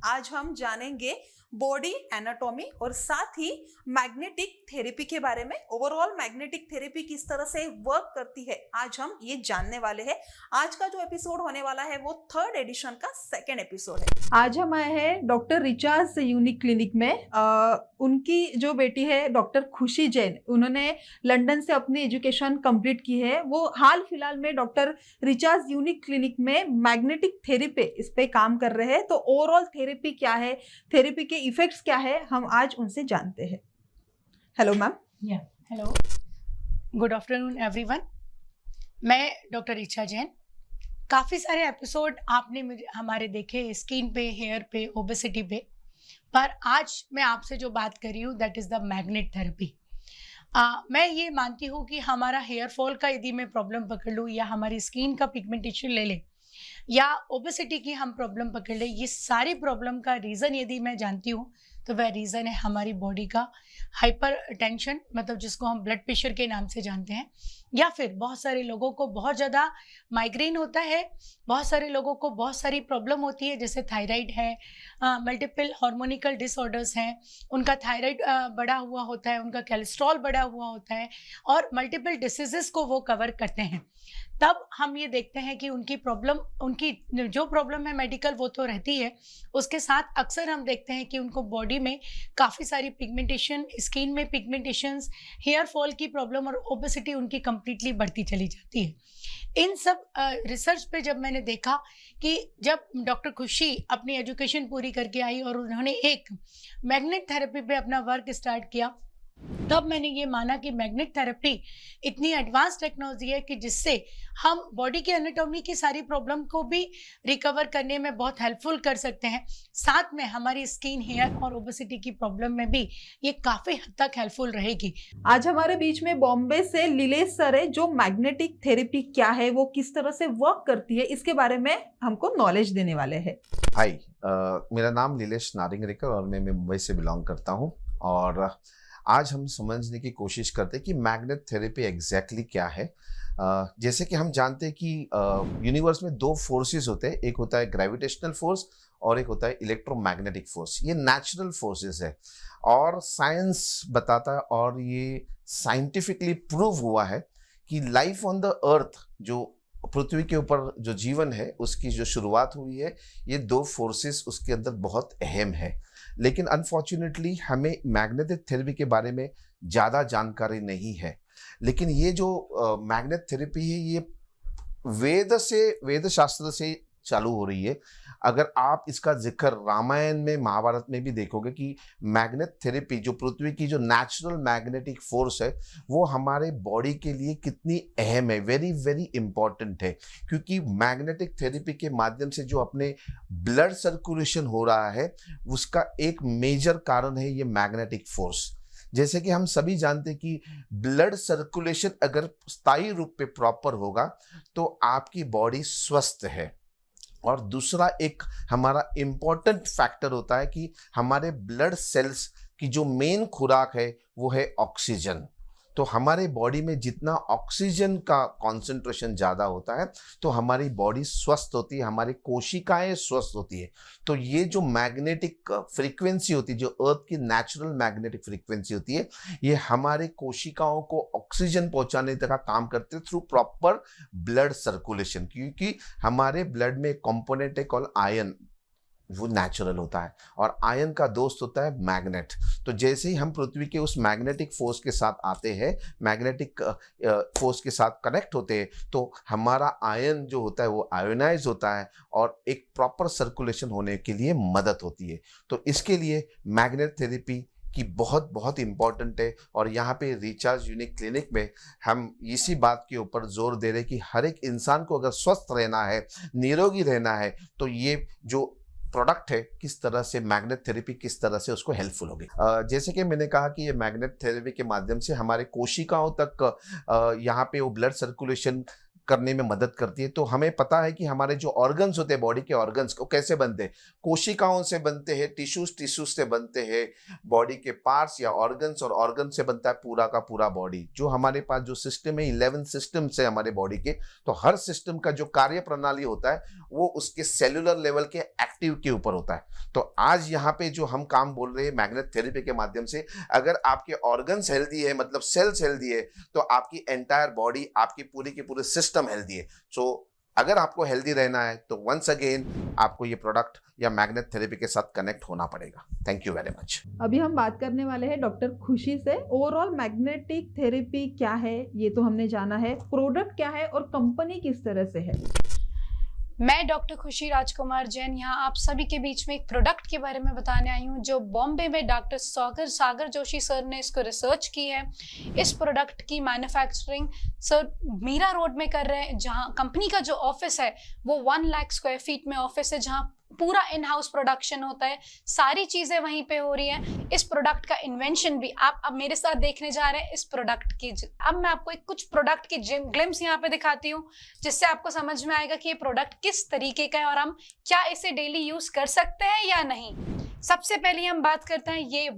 आज हम जानेंगे बॉडी एनाटॉमी और साथ ही मैग्नेटिक थेरेपी के बारे में। ओवरऑल मैग्नेटिक थेरेपी किस तरह से वर्क करती है आज हम ये जानने वाले हैं। आज का जो एपिसोड होने वाला है वो थर्ड एडिशन का सेकेंड एपिसोड है। आज हम आए हैं डॉक्टर रिचाज यूनिक क्लिनिक में। उनकी जो बेटी है डॉक्टर खुशी जैन, उन्होंने लंदन से अपनी एजुकेशन कंप्लीट की है। वो हाल फिलहाल में डॉक्टर रिचाज यूनिक क्लिनिक में मैग्नेटिक थेरेपी इस पे काम कर रहे हैं। तो ओवरऑल थेरेपी क्या है, थेरेपी के इफेक्ट्स क्या है, हम आज उनसे जानते हैं। Hello ma'am. Hello, good afternoon everyone. मैं डॉक्टर रिचा जैन। काफ़ी सारे एपिसोड आपने हमारे देखे स्किन पे, हेयर पे, ओबेसिटी पे, पर आज मैं आपसे जो बात कर रही हूँ that is the magnet therapy. मैं ये मानती हूँ कि हमारा हेयर फॉल का यदि मैं प्रॉब्लम पकड़ लूँ या हमारी स्किन का पिगमेंटेशन ले लें या ओबेसिटी की हम प्रॉब्लम पकड़ लें, ये सारी प्रॉब्लम का रीज़न यदि मैं जानती हूँ तो वह रीज़न है हमारी बॉडी का हाइपर टेंशन, मतलब जिसको हम ब्लड प्रेशर के नाम से जानते हैं। या फिर बहुत सारे लोगों को बहुत ज़्यादा माइग्रेन होता है, बहुत सारे लोगों को बहुत सारी प्रॉब्लम होती है, जैसे थायराइड है, मल्टीपल हार्मोनिकल डिसऑर्डर्स हैं, उनका थायराइड बढ़ा हुआ होता है, उनका कोलेस्ट्रॉल बढ़ा हुआ होता है और मल्टीपल डिसीजेस को वो कवर करते हैं। तब हम ये देखते हैं कि उनकी जो प्रॉब्लम है मेडिकल वो तो रहती है, उसके साथ अक्सर हम देखते हैं कि उनको बॉडी में काफ़ी सारी पिगमेंटेशन, स्किन में पिगमेंटेशंस, हेयर फॉल की प्रॉब्लम और ओबेसिटी उनकी कंप्लीटली बढ़ती चली जाती है। इन सब रिसर्च पे जब मैंने देखा कि जब डॉक्टर खुशी अपनी एजुकेशन पूरी करके आई और उन्होंने एक मैग्नेट थेरेपी पे अपना वर्क स्टार्ट किया, तब मैंने ये माना कि मैग्नेट थेरेपी इतनी एडवांस टेक्नोलॉजी है कि जिससे हम बॉडी के एनाटॉमी की सारी प्रॉब्लम को भी रिकवर करने में बहुत हेल्पफुल कर सकते हैं। साथ में हमारी स्किन, हेयर और ओबेसिटी की प्रॉब्लम में भी ये काफ़ी हद तक हेल्पफुल रहेगी। आज हमारे बीच में बॉम्बे से लीलेश सर है, जो मैग्नेटिक थेरेपी क्या है, वो किस तरह से वर्क करती है, इसके बारे में हमको नॉलेज देने वाले हैं। हाय, मेरा नाम लीलेश नारिंगरेकर और मैं मुंबई से बिलोंग करता हूँ। और आज हम समझने की कोशिश करते हैं कि मैग्नेट थेरेपी एग्जैक्टली क्या है। जैसे कि हम जानते हैं कि यूनिवर्स में दो फोर्सेस होते हैं, एक होता है ग्रेविटेशनल फोर्स और एक होता है इलेक्ट्रोमैग्नेटिक फोर्स। ये नेचुरल फोर्सेस है और साइंस बताता है और ये साइंटिफिकली प्रूव हुआ है कि लाइफ ऑन द अर्थ, जो पृथ्वी के ऊपर जो जीवन है उसकी जो शुरुआत हुई है, ये दो फोर्सेस उसके अंदर बहुत अहम है। लेकिन अनफॉर्चुनेटली हमें मैग्नेटिक थेरेपी के बारे में ज़्यादा जानकारी नहीं है। लेकिन ये जो मैग्नेट थेरेपी है ये वेद शास्त्र से चालू हो रही है। अगर आप इसका जिक्र रामायण में, महाभारत में भी देखोगे कि मैग्नेट थेरेपी, जो पृथ्वी की जो नेचुरल मैग्नेटिक फोर्स है, वो हमारे बॉडी के लिए कितनी अहम है, वेरी वेरी इंपॉर्टेंट है। क्योंकि मैग्नेटिक थेरेपी के माध्यम से जो अपने ब्लड सर्कुलेशन हो रहा है उसका एक मेजर कारण है ये मैग्नेटिक फोर्स। जैसे कि हम सभी जानते हैं कि ब्लड सर्कुलेशन अगर स्थायी रूप पे प्रॉपर होगा तो आपकी बॉडी स्वस्थ है। और दूसरा एक हमारा इम्पॉर्टेंट फैक्टर होता है कि हमारे ब्लड सेल्स की जो मेन खुराक है वो है ऑक्सीजन। तो हमारे बॉडी में जितना ऑक्सीजन का कॉन्सेंट्रेशन ज़्यादा होता है तो हमारी बॉडी स्वस्थ होती है, हमारी कोशिकाएं स्वस्थ होती है। तो ये जो मैग्नेटिक फ्रीक्वेंसी होती है, जो अर्थ की नेचुरल मैग्नेटिक फ्रीक्वेंसी होती है, ये हमारे कोशिकाओं को ऑक्सीजन पहुंचाने का काम करते हैं थ्रू प्रॉपर ब्लड सर्कुलेशन। क्योंकि हमारे ब्लड में एक कंपोनेंट है कॉल्ड आयरन, वो नेचुरल होता है और आयन का दोस्त होता है मैग्नेट। तो जैसे ही हम पृथ्वी के उस मैग्नेटिक फोर्स के साथ आते हैं, मैग्नेटिक फोर्स के साथ कनेक्ट होते हैं, तो हमारा आयन जो होता है वो आयोनाइज होता है और एक प्रॉपर सर्कुलेशन होने के लिए मदद होती है। तो इसके लिए मैग्नेट थेरेपी की बहुत बहुत इम्पॉर्टेंट है। और यहाँ पे रिचाज यूनिक क्लिनिक में हम इसी बात के ऊपर जोर दे रहे हैं कि हर एक इंसान को अगर स्वस्थ रहना है, निरोगी रहना है, तो ये जो प्रोडक्ट है, किस तरह से मैग्नेट थेरेपी किस तरह से उसको हेल्पफुल होगी। जैसे कि मैंने कहा कि ये मैग्नेट थेरेपी के माध्यम से हमारे कोशिकाओं तक यहाँ पे वो ब्लड सर्कुलेशन करने में मदद करती है। तो हमें पता है कि हमारे जो ऑर्गन्स होते हैं, बॉडी के ऑर्गन्स को कैसे बनते हैं, कोशिकाओं से बनते हैं, टिश्यूज से बनते हैं, बॉडी के पार्ट्स या ऑर्गन्स, और ऑर्गन से बनता है पूरा का पूरा बॉडी। जो हमारे पास जो सिस्टम है, 11 सिस्टम्स है हमारे बॉडी के, तो हर सिस्टम का जो कार्य प्रणाली होता है वो उसके सेलुलर लेवल के एक्टिव के ऊपर होता है। तो आज यहाँ पे जो हम काम बोल रहे हैं मैग्नेट थेरेपी के माध्यम से, अगर आपके ऑर्गन्स हेल्दी है, मतलब सेल्स हेल्दी है, तो आपकी एंटायर बॉडी, आपकी पूरी की पूरी सिस्टम हेल्दी है। सो अगर आपको हेल्दी रहना है तो वंस अगेन आपको ये प्रोडक्ट या मैग्नेट थेरेपी के साथ कनेक्ट होना पड़ेगा। Thank you very much. अभी हम बात करने वाले हैं डॉक्टर खुशी से। ओवरऑल मैग्नेटिक थेरेपी क्या है ये तो हमने जाना है, प्रोडक्ट क्या है और कंपनी किस तरह से है। मैं डॉक्टर खुशी राजकुमार जैन यहाँ आप सभी के बीच में एक प्रोडक्ट के बारे में बताने आई हूँ जो बॉम्बे में डॉक्टर सागर जोशी सर ने इसको रिसर्च की है। इस प्रोडक्ट की मैन्युफैक्चरिंग सर मीरा रोड में कर रहे हैं, जहाँ कंपनी का जो ऑफिस है वो 1 लाख स्क्वायर फीट में ऑफिस है, जहाँ पूरा इन हाउस प्रोडक्शन होता है, सारी चीजें वहीं पे हो रही हैं। इस प्रोडक्ट का इन्वेंशन भी आप अब मेरे साथ देखने जा रहे हैं इस प्रोडक्ट की। अब मैं आपको कुछ प्रोडक्ट की ग्लिम्स यहाँ पे दिखाती हूँ, जिससे आपको समझ में आएगा कि ये प्रोडक्ट किस तरीके का है और हम क्या इसे डेली यूज कर सकते हैं या नहीं। सबसे पहले हम बात करते हैं ये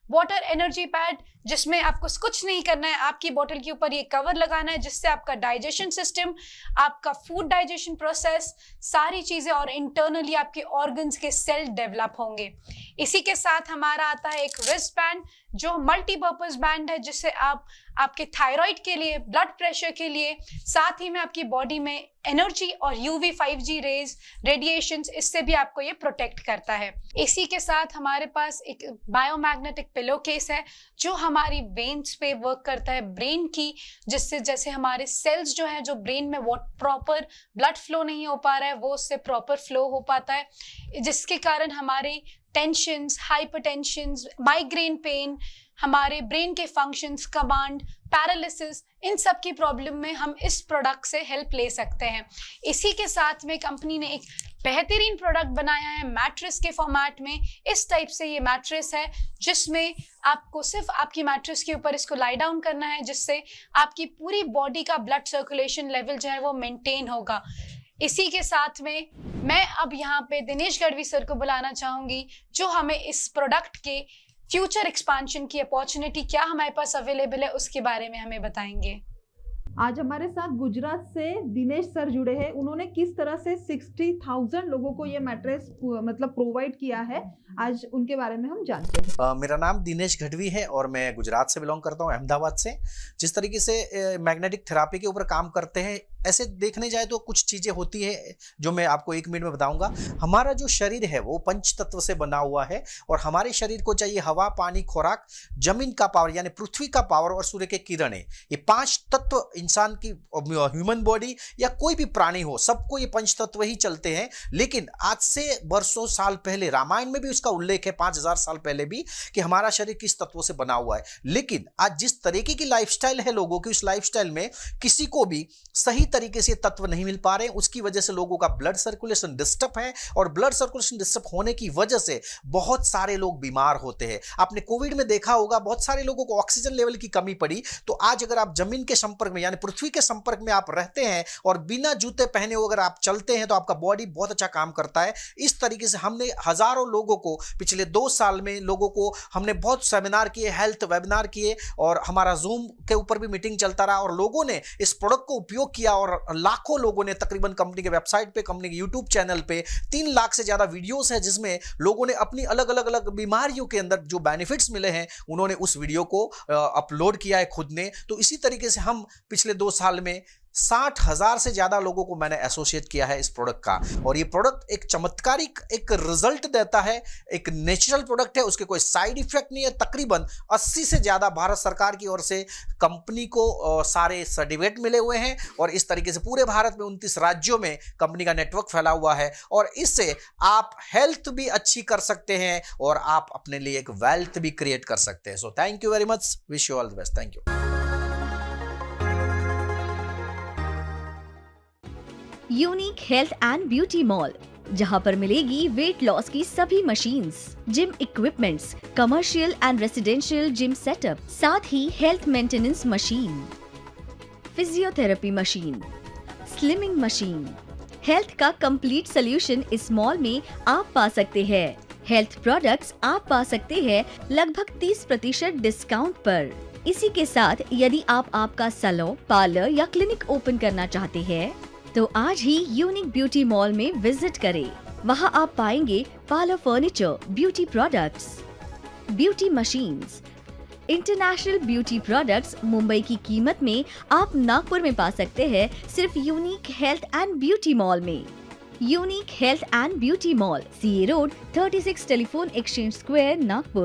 वाटर एनर्जी पैड, जिसमें आपको कुछ नहीं करना है, आपकी बोतल के ऊपर ये कवर लगाना है, जिससे आपका डाइजेशन सिस्टम, आपका फूड डाइजेशन प्रोसेस, सारी चीजें और इंटरनली आपके ऑर्गन्स के सेल डेवलप होंगे। इसी के साथ हमारा आता है एक रिस्ट बैंड, जो मल्टीपर्पज बैंड है, जिससे आप आपके थायराइड के लिए, ब्लड प्रेशर के लिए, साथ ही में आपकी बॉडी में एनर्जी और UV 5G रेज रेडिएशंस, इससे भी आपको ये प्रोटेक्ट करता है। इसी के साथ हमारे पास एक बायोमैग्नेटिक पिलो केस है जो हमारी वेन्स पे वर्क करता है ब्रेन की, जिससे जैसे हमारे सेल्स जो है, जो ब्रेन में वो प्रॉपर ब्लड फ्लो नहीं हो पा रहा है, वो उससे प्रॉपर फ्लो हो पाता है, जिसके कारण हमारे टेंशन्स, हाइपरटेंशन्स, माइग्रेन पेन, हमारे ब्रेन के फंक्शंस, कमांड, पैरालिसिस, इन सब की प्रॉब्लम में हम इस प्रोडक्ट से हेल्प ले सकते हैं। इसी के साथ में कंपनी ने एक बेहतरीन प्रोडक्ट बनाया है मैट्रेस के फॉर्मेट में। इस टाइप से ये मैट्रेस है, जिसमें आपको सिर्फ आपकी मैट्रेस के ऊपर इसको लाई डाउन करना है, जिससे आपकी पूरी बॉडी का ब्लड सर्कुलेशन लेवल जो है वो मेंटेन होगा। इसी के साथ में मैं अब यहाँ पे दिनेश गढ़वी सर को बुलाना चाहूंगी, जो हमें इस प्रोडक्ट के फ्यूचर एक्सपांशन की अपॉर्चुनिटी क्या हमारे पास अवेलेबल है उसके बारे में हमें बताएंगे। आज हमारे साथ गुजरात से दिनेश सर जुड़े हैं। उन्होंने किस तरह से 60,000 लोगों को ये मैट्रेस मतलब प्रोवाइड किया है, आज उनके बारे में हम जानते हैं। मेरा नाम दिनेश गढ़वी है और मैं गुजरात से बिलोंग करता हूँ, अहमदाबाद से। जिस तरीके से मैग्नेटिक थेरापी के ऊपर काम करते हैं, ऐसे देखने जाए तो कुछ चीज़ें होती है जो मैं आपको 1 मिनट में बताऊंगा। हमारा जो शरीर है वो 5 तत्व से बना हुआ है और हमारे शरीर को चाहिए हवा, पानी, खुराक, जमीन का पावर यानी पृथ्वी का पावर और सूर्य के किरणें। ये 5 तत्व इंसान की, ह्यूमन बॉडी या कोई भी प्राणी हो, सबको ये 5 तत्व ही चलते हैं। लेकिन आज से वर्षों साल पहले रामायण में भी उसका उल्लेख है, 5000 साल पहले भी, कि हमारा शरीर किस तत्वों से बना हुआ है। लेकिन आज जिस तरीके की लाइफस्टाइल है लोगों की, उस लाइफस्टाइल में किसी को भी सही तरीके से तत्व नहीं मिल पा रहे हैं। उसकी वजह से लोगों का ब्लड सर्कुलेशन डिस्टर्ब है और ब्लड सर्कुलेशन डिस्टर्ब होने की वजह से बहुत सारे लोग बीमार होते हैं। आपने कोविड में देखा होगा, बहुत सारे लोगों को ऑक्सीजन लेवल की कमी पड़ी। तो आज अगर आप जमीन के संपर्क में यानी पृथ्वी के संपर्क में आप रहते हैं और बिना जूते पहने हुए अगर आप चलते हैं, तो आपका बॉडी बहुत अच्छा काम करता है। इस तरीके से हमने हजारों लोगों को पिछले 2 साल में लोगों को हमने बहुत सेमिनार किए, हेल्थ वेबिनार किए और हमारा जूम के ऊपर भी मीटिंग चलता रहा और लोगों ने इस प्रोडक्ट को उपयोग किया और लाखों लोगों ने, तकरीबन कंपनी के वेबसाइट पे, कंपनी के यूट्यूब चैनल पे 3 लाख से ज्यादा वीडियोस है जिसमें लोगों ने अपनी अलग अलग बीमारियों के अंदर जो बेनिफिट्स मिले हैं उन्होंने उस वीडियो को अपलोड किया है खुद ने। तो इसी तरीके से हम पिछले 2 साल में 60,000 से ज्यादा लोगों को मैंने एसोसिएट किया है इस प्रोडक्ट का। और ये प्रोडक्ट एक चमत्कारिक एक रिजल्ट देता है, एक नेचुरल प्रोडक्ट है, उसके कोई साइड इफेक्ट नहीं है। तकरीबन 80 से ज्यादा भारत सरकार की ओर से कंपनी को सारे सर्टिफिकेट मिले हुए हैं और इस तरीके से पूरे भारत में 29 राज्यों में कंपनी का नेटवर्क फैला हुआ है और इससे आप हेल्थ भी अच्छी कर सकते हैं और आप अपने लिए एक वेल्थ भी क्रिएट कर सकते हैं। So thank you very much, wish you all the best, thank you. Unique health and beauty mall, जहां पर मिलेगी वेट लॉस की सभी machines, gym equipments, commercial and residential gym setup, साथ ही health maintenance machine, physiotherapy machine, slimming machine, health का complete solution इस mall में आप पा सकते हैं। हेल्थ प्रोडक्ट्स आप पा सकते हैं लगभग 30% डिस्काउंट पर। इसी के साथ यदि आप आपका सैलून, पार्लर या क्लिनिक ओपन करना चाहते हैं तो आज ही यूनिक ब्यूटी मॉल में विजिट करें। वहां आप पाएंगे parlour furniture, beauty products, beauty machines, international beauty products Mumbai की कीमत में आप नागपुर में पा सकते हैं सिर्फ unique health and beauty mall में। Unique health and beauty mall, CA road, 36 telephone exchange square, Nagpur.